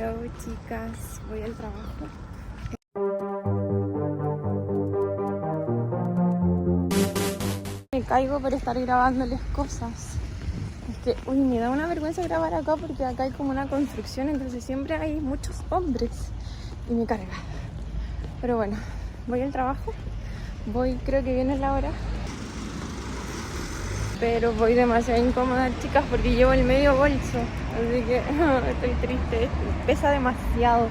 Hello chicas, voy al trabajo. Me caigo por estar grabándoles cosas. Es que, uy, me da una vergüenza grabar acá porque acá hay como una construcción, entonces siempre hay muchos hombres y me carga. Pero bueno, voy al trabajo. Creo que viene la hora. Pero voy demasiado incómoda, chicas, porque llevo el medio bolso. Así que estoy triste, pesa demasiado.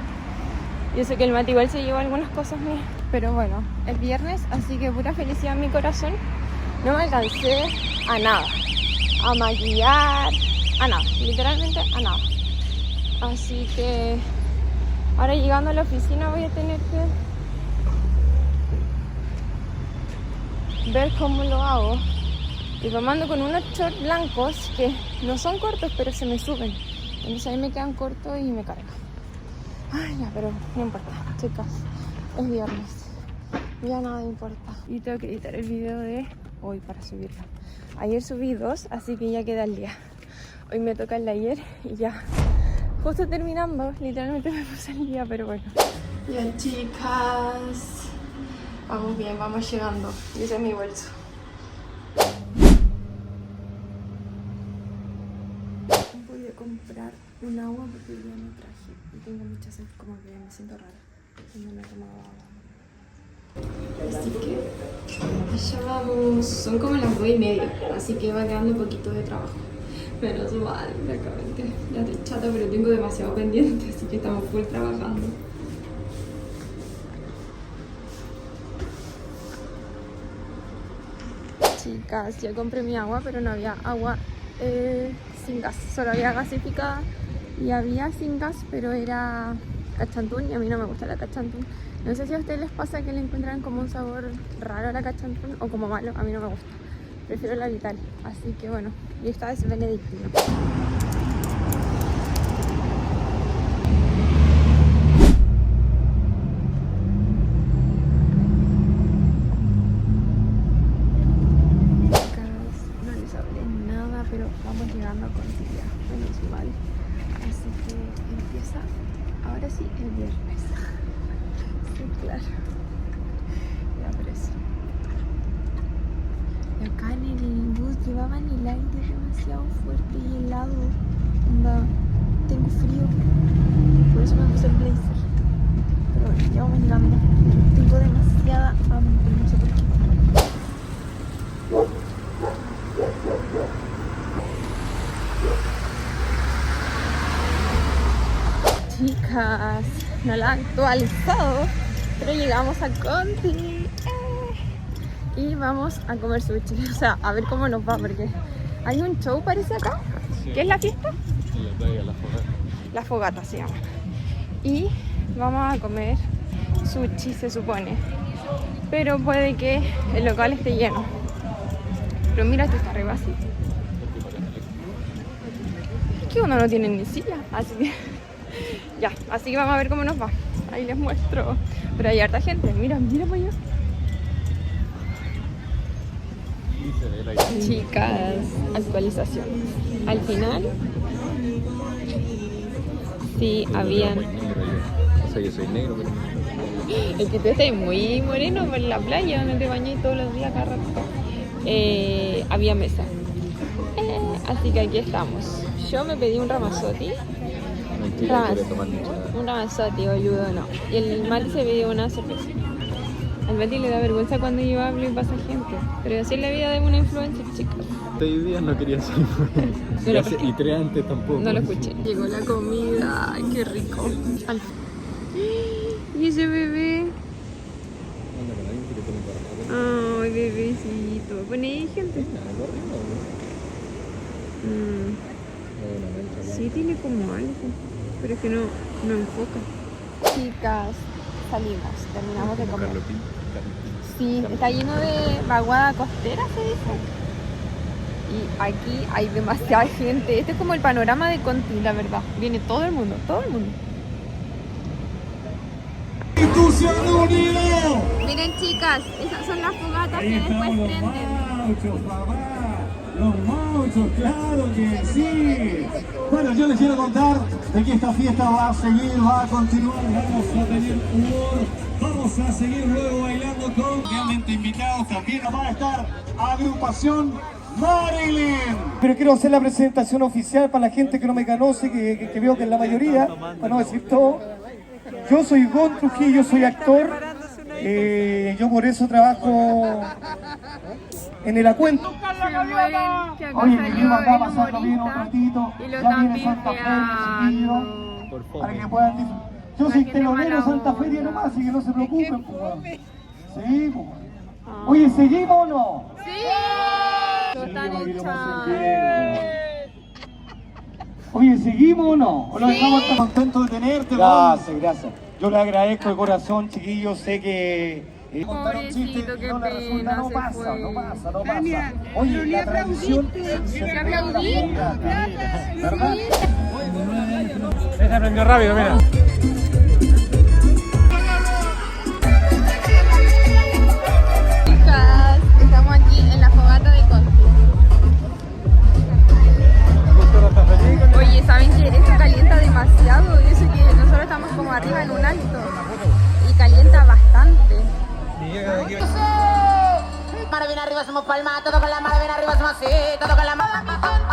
Yo sé que el Mati igual se llevó algunas cosas mías. Pero bueno, es viernes, así que pura felicidad en mi corazón. No me alcancé a nada. A maquillar, a nada. Literalmente a nada. Así que ahora llegando a la oficina voy a tener que ver cómo lo hago. Y tomando con unos shorts blancos que no son cortos, pero se me suben. Entonces ahí me quedan cortos y me cargan. Ay, ya, pero no importa, chicas. Es viernes. Ya nada importa. Y tengo que editar el video de hoy para subirlo. Ayer subí 2, así que ya queda el día. Hoy me toca el de ayer y ya. Justo terminando, literalmente me puse el día, pero bueno. Ya, chicas. Vamos bien, vamos llegando. Y ese es mi bolso. Voy a comprar un agua porque ya no traje y tengo mucha sed, como que me siento rara cuando no he tomado agua. Así que ya vamos, son como las 2:30, así que va quedando un poquito de trabajo. Menos mal, francamente. Ya estoy chata, pero tengo demasiado pendiente, así que estamos full trabajando. Chicas, ya compré mi agua, pero no había agua sin gas, solo había gasificada y había sin gas, pero era cachantún y a mí no me gusta la cachantún. No sé si a ustedes les pasa que le encuentran como un sabor raro a la cachantún o como malo, a mí no me gusta. Prefiero la Vital, así que bueno, y esta es benedictino. Pero vamos llegando a Contilia, menos mal. Así que empieza, ahora sí, el viernes. Sí, claro. Ya, por eso. Y acá en el bus llevaban el aire demasiado fuerte y helado. Onda, tengo frío. Por eso me puse el blazer. Pero bueno, ya vamos llegando. Tengo demasiada hambre, no sé por qué. Chicas, no la han actualizado, pero llegamos a Conti y vamos a comer sushi, o sea, a ver cómo nos va, porque hay un show parece acá, sí. ¿Qué es la fiesta? La fogata. La fogata se llama. Y vamos a comer sushi, se supone, pero puede que el local esté lleno. Pero mira, este está re vacío. Es que uno no tiene ni silla, así que ya, así que vamos a ver cómo nos va. Ahí les muestro. Pero hay harta gente, mira para allá. Chicas, actualización. Al final, sí, habían... O sea, yo soy negro, pero... Es que tú estás muy moreno por la playa donde te bañas todos los días, cada rato. Había mesa. Así que aquí estamos. Yo me pedí un ramazotti. Un ramazotti, boludo, no. Y el Mati se pidió una cerveza. Al Mati le da vergüenza cuando yo hablo y pasa gente. Pero así es la vida de una influencer, chicos. 6 días no quería ser influencer. Y 3 antes tampoco. No lo escuché. Llegó la comida. Ay, qué rico. ¿Y ese bebé? Ay, bebecito. Pone ahí gente. Sí, tiene como algo, pero es que no enfoca. Chicas, salimos, terminamos de comer. Sí, está lleno de vaguada costera, se dice. Y aquí hay demasiada gente. Este es como el panorama de Conti, la verdad. Viene todo el mundo, todo el mundo. Miren, chicas, esas son las fogatas que después prenden. aplausos, claro que sí. Bueno, yo les quiero contar de que esta fiesta va a seguir, va a continuar, vamos a tener humor, vamos a seguir luego bailando con realmente invitados. También va a estar agrupación Marilyn. Pero quiero hacer la presentación oficial para la gente que no me conoce, que veo que es la mayoría, para no decir todo. Yo soy Gon Trujillo, soy actor. Yo por eso trabajo en el acuento. Oye, venimos acá pasando bien un ratito. Ya viene Santa Feria, chiquillos, para que puedan disfrutar. Yo soy telonero de Santa Feria nomás, así que no se preocupen. Sí, pues. Oye, ¿seguimos o no? ¡Sí! Lo están echando. Oye, ¿seguimos o no? ¿O lo dejamos tan contentos de tenerte? Gracias, gracias. Yo le agradezco de corazón, chiquillos. Sé que... Pobrecito, qué pena, no se pasa, fue. no pasa, no pasa. Oye, la tradición... ¿Le aplaudí? ¿Verdad? Se aprendió rápido, mira. Chicas, estamos aquí en la fogata de Conti. Oye, ¿saben que esto calienta demasiado? Y eso que nosotros estamos como arriba en un alto. Y calienta bastante. Mano bien arriba, somos palmas, todo con la mano bien arriba, somos así, todo con la mano.